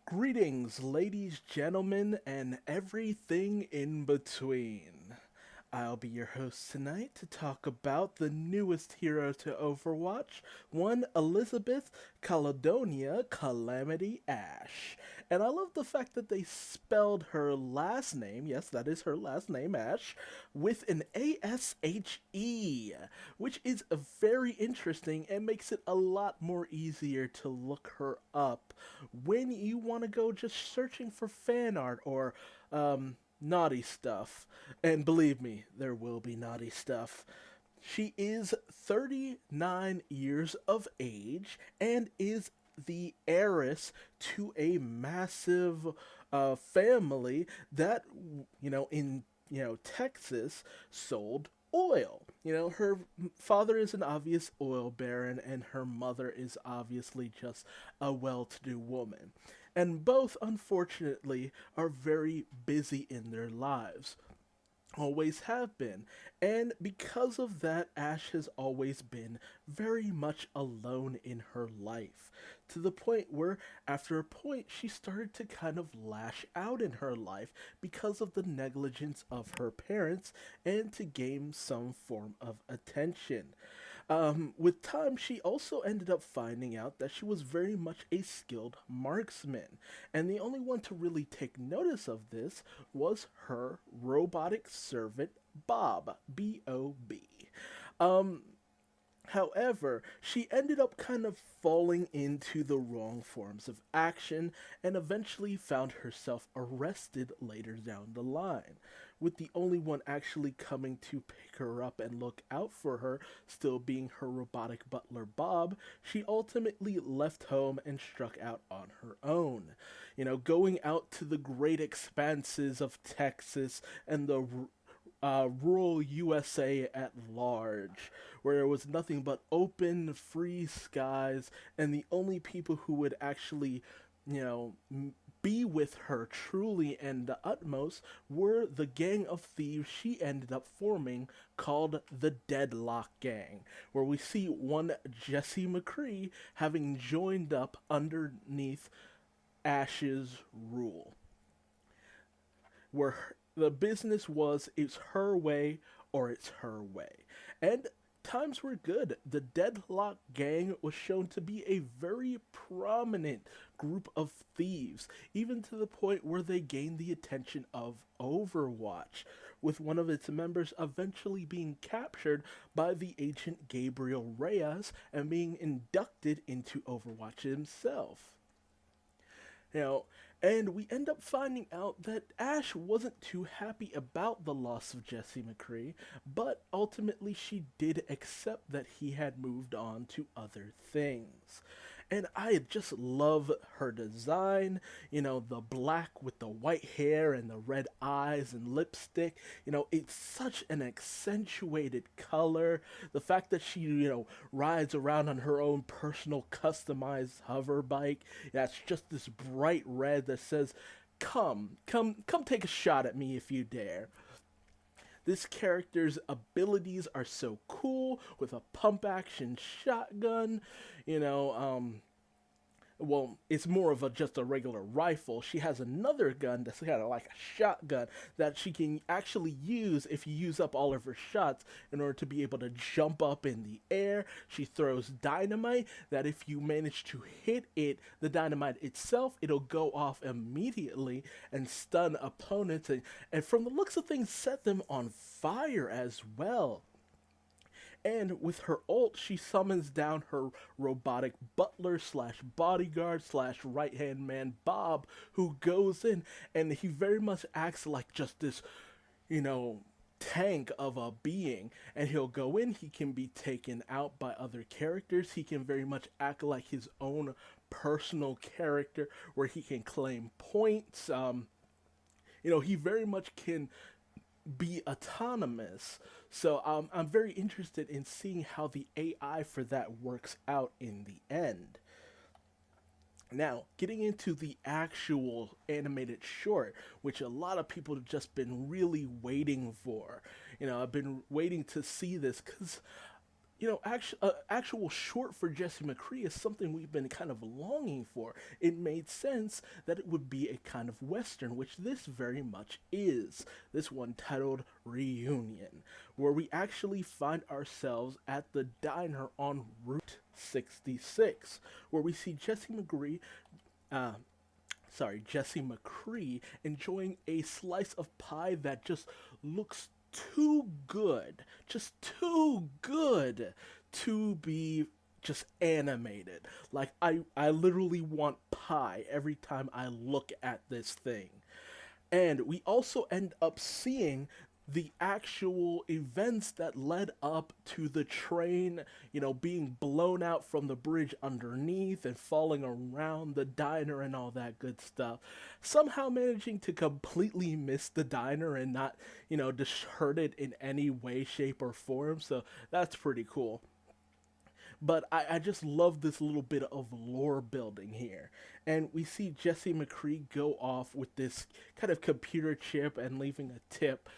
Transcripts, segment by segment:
Greetings, ladies, gentlemen, and everything in between. I'll be your host tonight to talk about the newest hero to Overwatch, one Elizabeth Caledonia Calamity Ashe. And I love the fact that they spelled her last name, yes, that is her last name, Ashe, with an ASHE, which is very interesting and makes it a lot more easier to look her up when you want to go just searching for fan art or naughty stuff. And believe me, there will be naughty stuff. She is 39 years of age and is the heiress to a massive family that, in Texas sold oil. Her father is an obvious oil baron, and her mother is obviously just a well to do woman. And both, unfortunately, are very busy in their lives, always have been. And because of that, Ashe has always been very much alone in her life. To the point where, after a point, she started to kind of lash out in her life because of the negligence of her parents and to gain some form of attention. With time, she also ended up finding out that she was very much a skilled marksman, and the only one to really take notice of this was her robotic servant, Bob, B-O-B. Um, However, she ended up kind of falling into the wrong forms of action and eventually found herself arrested later down the line, with the only one actually coming to pick her up and look out for her still being her robotic butler Bob. She ultimately left home and struck out on her own. Going out to the great expanses of Texas and the rural USA at large, where there was nothing but open, free skies, and the only people who would actually, be with her truly and the utmost were the gang of thieves she ended up forming called the Deadlock Gang, where we see one Jesse McCree having joined up underneath Ash's rule, where the business was it's her way or it's her way. And times were good. The Deadlock Gang was shown to be a very prominent group of thieves, even to the point where they gained the attention of Overwatch, with one of its members eventually being captured by the agent Gabriel Reyes and being inducted into Overwatch himself. You know, and we end up finding out that Ashe wasn't too happy about the loss of Jesse McCree, but ultimately she did accept that he had moved on to other things. And I just love her design, the black with the white hair and the red eyes and lipstick. It's such an accentuated color. The fact that she, rides around on her own personal customized hover bike, that's just this bright red that says, come take a shot at me if you dare. This character's abilities are so cool with a pump action shotgun, you know, well, it's more of just a regular rifle. She has another gun that's kind of like a shotgun that she can actually use if you use up all of her shots in order to be able to jump up in the air. She throws dynamite that if you manage to hit it, the dynamite itself, it'll go off immediately and stun opponents and from the looks of things, set them on fire as well. And with her ult, she summons down her robotic butler slash bodyguard slash right hand man Bob, who goes in and he very much acts like just this, you know, tank of a being. And he'll go in, he can be taken out by other characters, he can very much act like his own personal character where he can claim points. He very much can be autonomous. So I'm very interested in seeing how the AI for that works out in the end. Now, getting into the actual animated short, which a lot of people have just been really waiting for. I've been waiting to see this because actual short for Jesse McCree is something we've been kind of longing for. It made sense that it would be a kind of Western, which this very much is. This one titled Reunion, where we actually find ourselves at the diner on Route 66, where we see uh, Jesse McCree enjoying a slice of pie that just looks too good, just too good to be just animated. Like I literally want pie every time I look at this thing. And we also end up seeing the actual events that led up to the train, being blown out from the bridge underneath and falling around the diner and all that good stuff. Somehow managing to completely miss the diner and not, just hurt it in any way, shape, or form. So that's pretty cool. But I just love this little bit of lore building here. And we see Jesse McCree go off with this kind of computer chip and leaving a tip,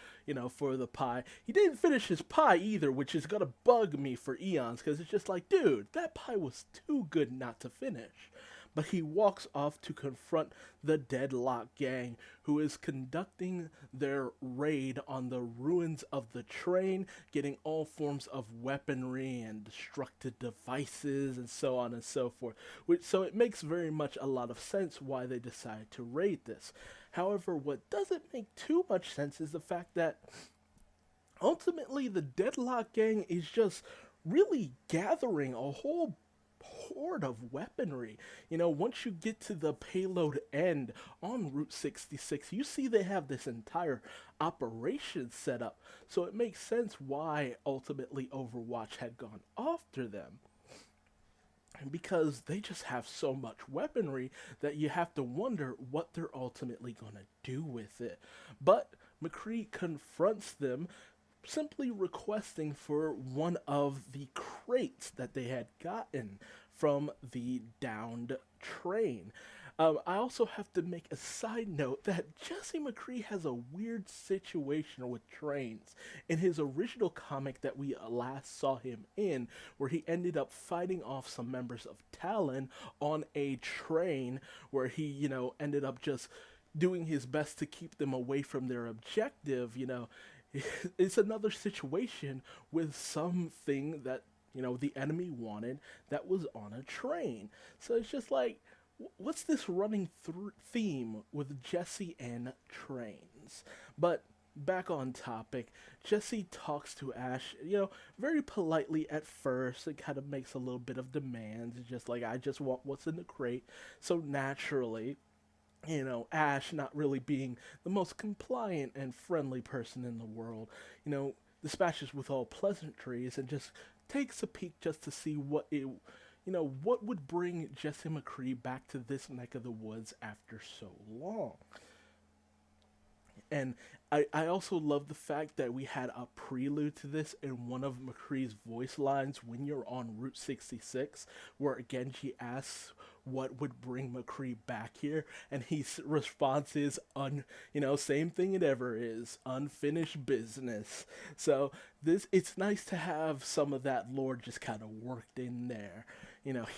for the pie. He didn't finish his pie either, which is going to bug me for eons because it's just like, dude, that pie was too good not to finish. But he walks off to confront the Deadlock gang, who is conducting their raid on the ruins of the train, getting all forms of weaponry and destructive devices and so on and so forth. So it makes very much a lot of sense why they decided to raid this. However, what doesn't make too much sense is the fact that ultimately the Deadlock gang is just really gathering a whole horde of weaponry. Once you get to the payload end on Route 66, you see they have this entire operation set up. So it makes sense why ultimately Overwatch had gone after them. Because they just have so much weaponry that you have to wonder what they're ultimately going to do with it. But McCree confronts them, simply requesting for one of the crates that they had gotten from the downed train. I also have to make a side note that Jesse McCree has a weird situation with trains. In his original comic that we last saw him in, where he ended up fighting off some members of Talon on a train, where he, ended up just doing his best to keep them away from their objective, it's another situation with something that, the enemy wanted that was on a train. So it's just like, what's this running theme with Jesse and trains? But back on topic, Jesse talks to Ashe, very politely at first. It kind of makes a little bit of demands, just like, I just want what's in the crate. So naturally, Ashe, not really being the most compliant and friendly person in the world, dispatches with all pleasantries and just takes a peek just to see what would bring Jesse McCree back to this neck of the woods after so long. And I also love the fact that we had a prelude to this in one of McCree's voice lines when you're on Route 66, where Genji asks what would bring McCree back here, and his response is, same thing it ever is, unfinished business. So it's nice to have some of that lore just kind of worked in there,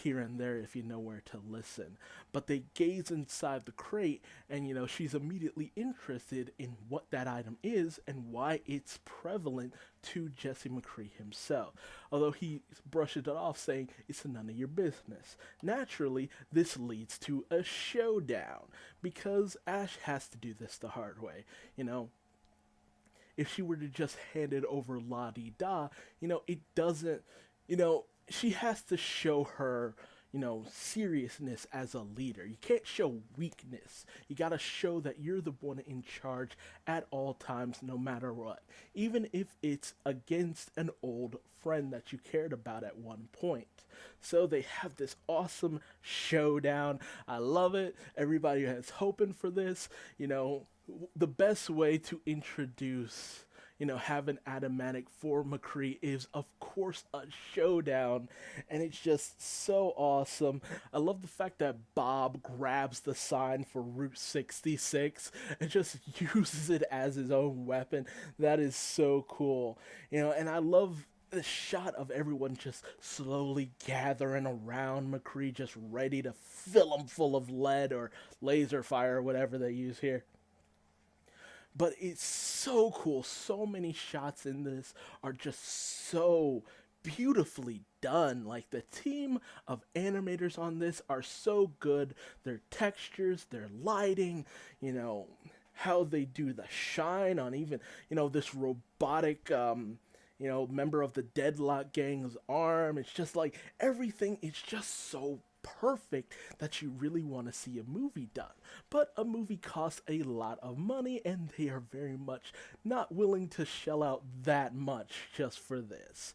here and there if you know where to listen. But they gaze inside the crate, and, she's immediately interested in what that item is and why it's prevalent to Jesse McCree himself. Although he brushes it off saying, it's none of your business. Naturally, this leads to a showdown, because Ashe has to do this the hard way, If she were to just hand it over la-di-da, it doesn't, she has to show her, seriousness as a leader. You can't show weakness. You gotta show that you're the one in charge at all times, no matter what. Even if it's against an old friend that you cared about at one point. So they have this awesome showdown. I love it. Everybody is hoping for this. The best way to introduce have an automatic for McCree is, of course, a showdown, and it's just so awesome. I love the fact that Bob grabs the sign for Route 66 and just uses it as his own weapon. That is so cool, and I love the shot of everyone just slowly gathering around McCree, just ready to fill them full of lead or laser fire or whatever they use here. But it's so cool. So many shots in this are just so beautifully done. Like the team of animators on this are so good. Their textures, their lighting, you know, how they do the shine on even, this robotic member of the Deadlock Gang's arm. It's just like everything is just so perfect that you really want to see a movie done. But a movie costs a lot of money, and they are very much not willing to shell out that much just for this.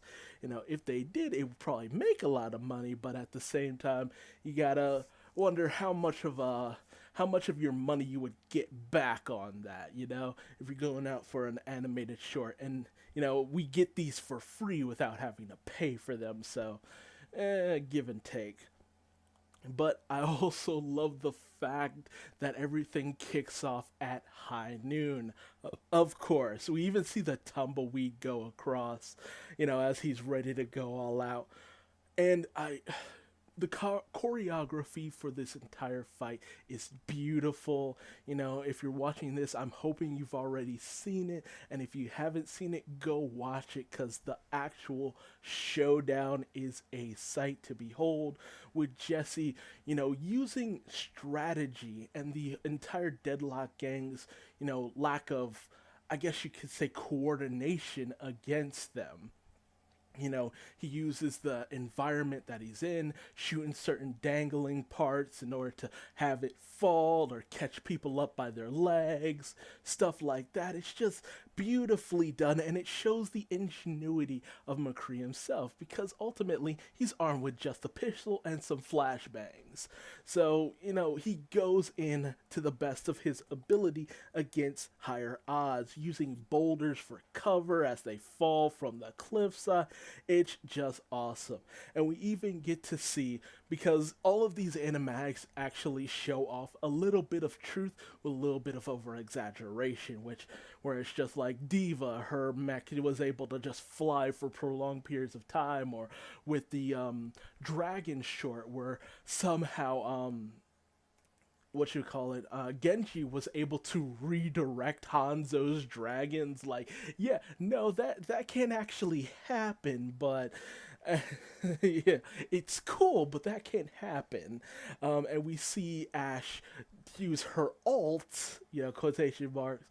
If they did, it would probably make a lot of money, but at the same time, you gotta wonder how much of your money you would get back on that, if you're going out for an animated short. And, we get these for free without having to pay for them, so give and take. But I also love the fact that everything kicks off at high noon. Of course, we even see the tumbleweed go across, as he's ready to go all out. And the choreography for this entire fight is beautiful. If you're watching this, I'm hoping you've already seen it, and if you haven't seen it, go watch it, because the actual showdown is a sight to behold, with Jesse, using strategy and the entire Deadlock Gang's, lack of, I guess you could say, coordination against them. He uses the environment that he's in, shooting certain dangling parts in order to have it fall or catch people up by their legs, stuff like that. It's just beautifully done, and it shows the ingenuity of McCree himself, because ultimately he's armed with just a pistol and some flashbangs. So, he goes in to the best of his ability against higher odds, using boulders for cover as they fall from the cliffside. It's just awesome. And we even get to see, because all of these animatics actually show off a little bit of truth with a little bit of over exaggeration, where it's just like Diva, her mech was able to just fly for prolonged periods of time, or with the dragon short, where somehow what you call it, Genji was able to redirect Hanzo's dragons. Like, yeah, no, that can't actually happen, but yeah, it's cool, but that can't happen. And we see Ashe use her alt, quotation marks,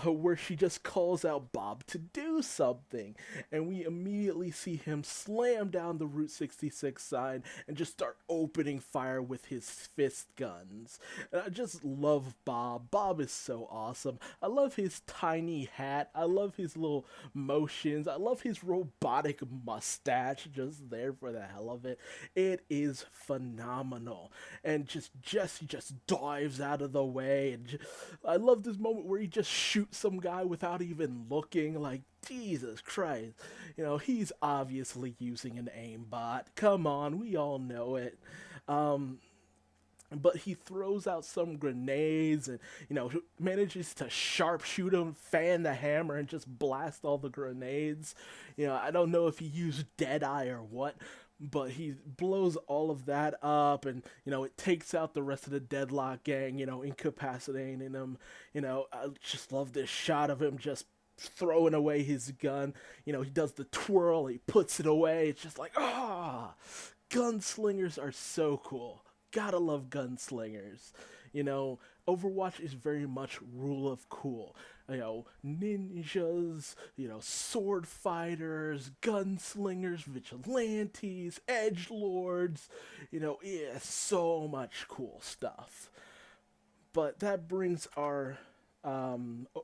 where she just calls out Bob to do something. And we immediately see him slam down the Route 66 sign and just start opening fire with his fist guns. And I just love Bob. Bob is so awesome. I love his tiny hat. I love his little motions. I love his robotic mustache just there for the hell of it. It is phenomenal. And Jesse just dives out of the way, and I love this moment where he just shoots some guy without even looking. Like, Jesus Christ, he's obviously using an aimbot. Come on, we all know it. But he throws out some grenades and, manages to sharpshoot him, fan the hammer, and just blast all the grenades. I don't know if he used Deadeye or what, but he blows all of that up, and, it takes out the rest of the Deadlock Gang, incapacitating them. I just love this shot of him just throwing away his gun. He does the twirl, he puts it away. It's just like, gunslingers are so cool. Gotta love gunslingers. Overwatch is very much rule of cool. Ninjas, sword fighters, gunslingers, vigilantes, edgelords. Yeah, so much cool stuff. But that brings our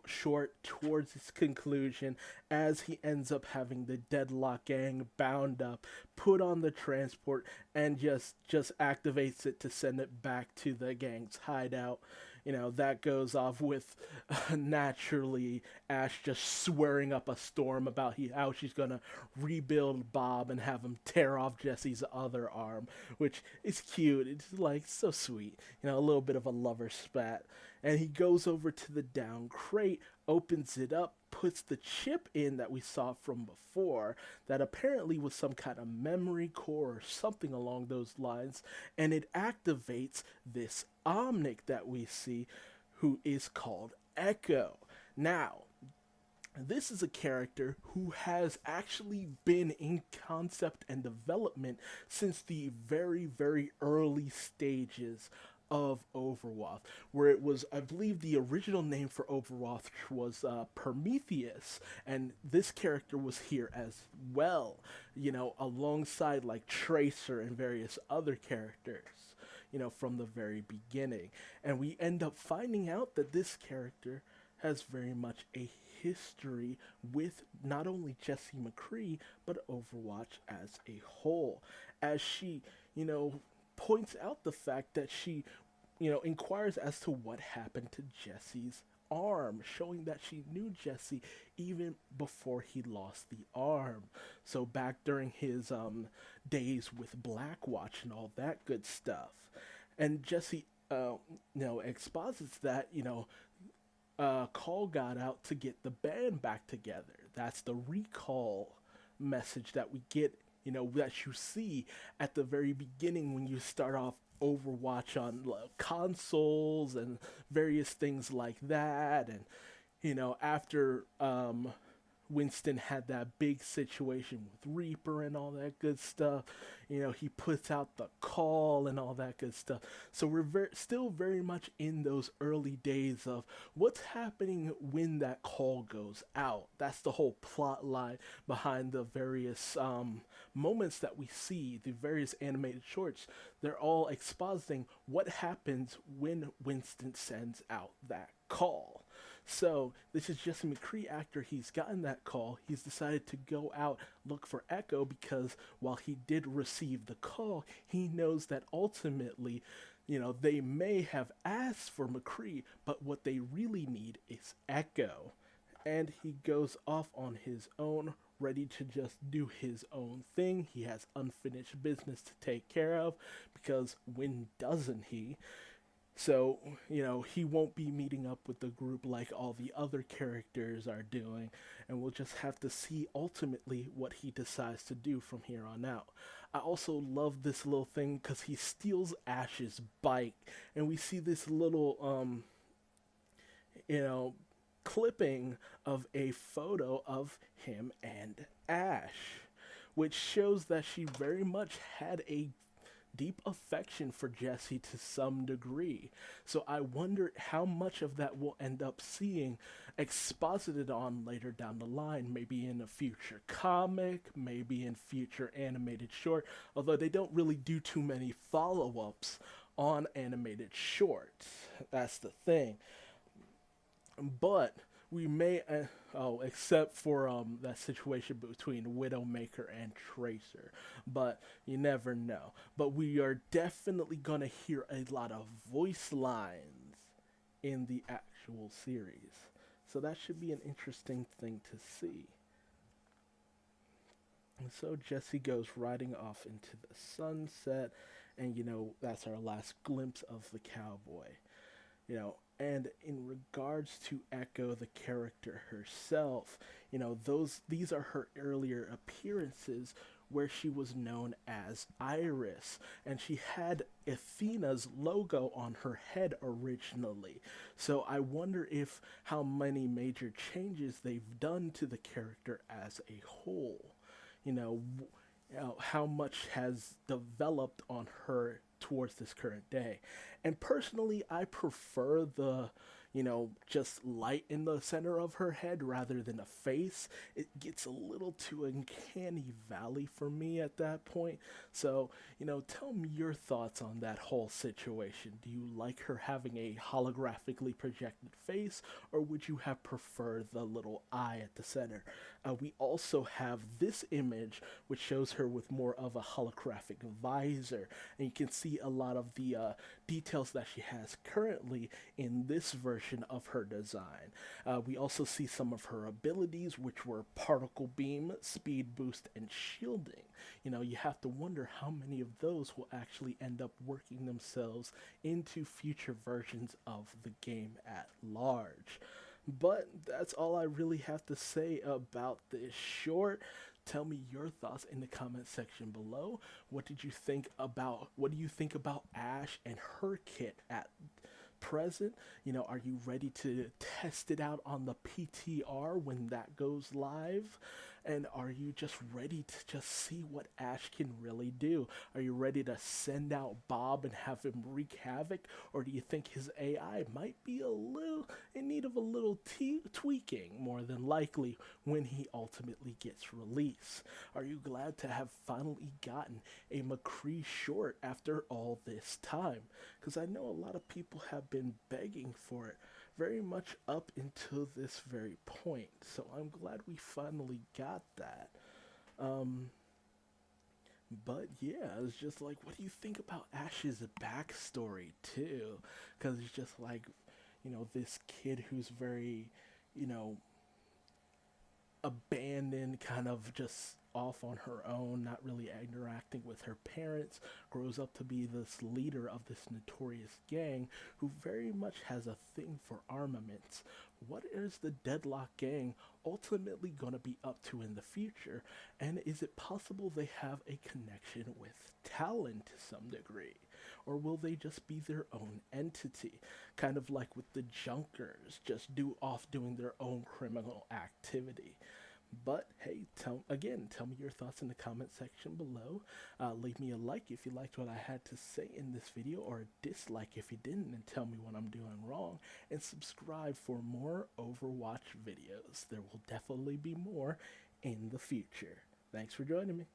short towards its conclusion, as he ends up having the Deadlock Gang bound up, put on the transport, and just activates it to send it back to the gang's hideout. That goes off with naturally Ashe just swearing up a storm about how she's gonna rebuild Bob and have him tear off Jesse's other arm, which is cute. It's like so sweet, a little bit of a lover spat. And he goes over to the down crate opens it up, puts the chip in that we saw from before, that apparently was some kind of memory core or something along those lines, and it activates this Omnic that we see, who is called Echo. Now, this is a character who has actually been in concept and development since the very, very early stages of Overwatch, where it was, I believe, the original name for Overwatch was Prometheus, and this character was here as well, alongside like Tracer and various other characters. From the very beginning. And we end up finding out that this character has very much a history with not only Jessie McCree, but Overwatch as a whole. As she, points out the fact that she, inquires as to what happened to Jessie's arm, showing that she knew Jesse even before he lost the arm. So back during his days with Blackwatch and all that good stuff. And Jesse, exposits that, call got out to get the band back together. That's the recall message that we get, that you see at the very beginning when you start off Overwatch on consoles and various things like that. And, after Winston had that big situation with Reaper and all that good stuff. He puts out the call and all that good stuff. So we're still very much in those early days of what's happening when that call goes out. That's the whole plot line behind the various moments that we see, the various animated shorts. They're all expositing what happens when Winston sends out that call. So this is Jesse McCree after he's gotten that call. He's decided to go out, look for Echo, because while he did receive the call, he knows that ultimately, they may have asked for McCree, but what they really need is Echo. And he goes off on his own, ready to just do his own thing. He has unfinished business to take care of, because when doesn't he? So, he won't be meeting up with the group like all the other characters are doing, and we'll just have to see ultimately what he decides to do from here on out. I also love this little thing because he steals Ashe's bike, and we see this little, clipping of a photo of him and Ashe, which shows that she very much had a deep affection for Jesse to some degree. So I wonder how much of that we'll end up seeing exposited on later down the line, maybe in a future comic, maybe in future animated short, although they don't really do too many follow-ups on animated shorts. That's the thing. But we may, except for that situation between Widowmaker and Tracer, but you never know. But we are definitely gonna hear a lot of voice lines in the actual series, so that should be an interesting thing to see. And so Jesse goes riding off into the sunset, and that's our last glimpse of the cowboy. And in regards to Echo, the character herself, these are her earlier appearances where she was known as Iris, and she had Athena's logo on her head originally. So I wonder if how many major changes they've done to the character as a whole. How much has developed on her towards this current day. And personally, I prefer the, just light in the center of her head rather than a face. It gets a little too uncanny valley for me at that point. So, tell me your thoughts on that whole situation. Do you like her having a holographically projected face, or would you have preferred the little eye at the center? We also have this image, which shows her with more of a holographic visor, and you can see a lot of the details that she has currently in this version of her design. We also see some of her abilities, which were particle beam, speed boost, and shielding. You have to wonder how many of those will actually end up working themselves into future versions of the game at large. But that's all I really have to say about this short. Tell me your thoughts in the comment section below. What do you think about Ashe and her kit at present? Are you ready to test it out on the PTR when that goes live? And are you just ready to just see what Ashe can really do? Are you ready to send out Bob and have him wreak havoc? Or do you think his AI might be a little in need of a little tweaking, more than likely, when he ultimately gets released? Are you glad to have finally gotten a McCree short after all this time? Because I know a lot of people have been begging for it very much up until this very point. So I'm glad we finally got that. Um, but yeah, it's just like, what do you think about Ash's backstory too? Because it's just like, this kid who's very, you know, abandoned, kind of just off on her own, not really interacting with her parents, grows up to be this leader of this notorious gang who very much has a thing for armaments. What is the Deadlock gang ultimately going to be up to in the future? And is it possible they have a connection with Talon to some degree? Or will they just be their own entity? Kind of like with the Junkers, just doing their own criminal activity. But hey, tell me your thoughts in the comment section below. Leave me a like if you liked what I had to say in this video, or a dislike if you didn't, and tell me what I'm doing wrong. And subscribe for more Overwatch videos. There will definitely be more in the future. Thanks for joining me.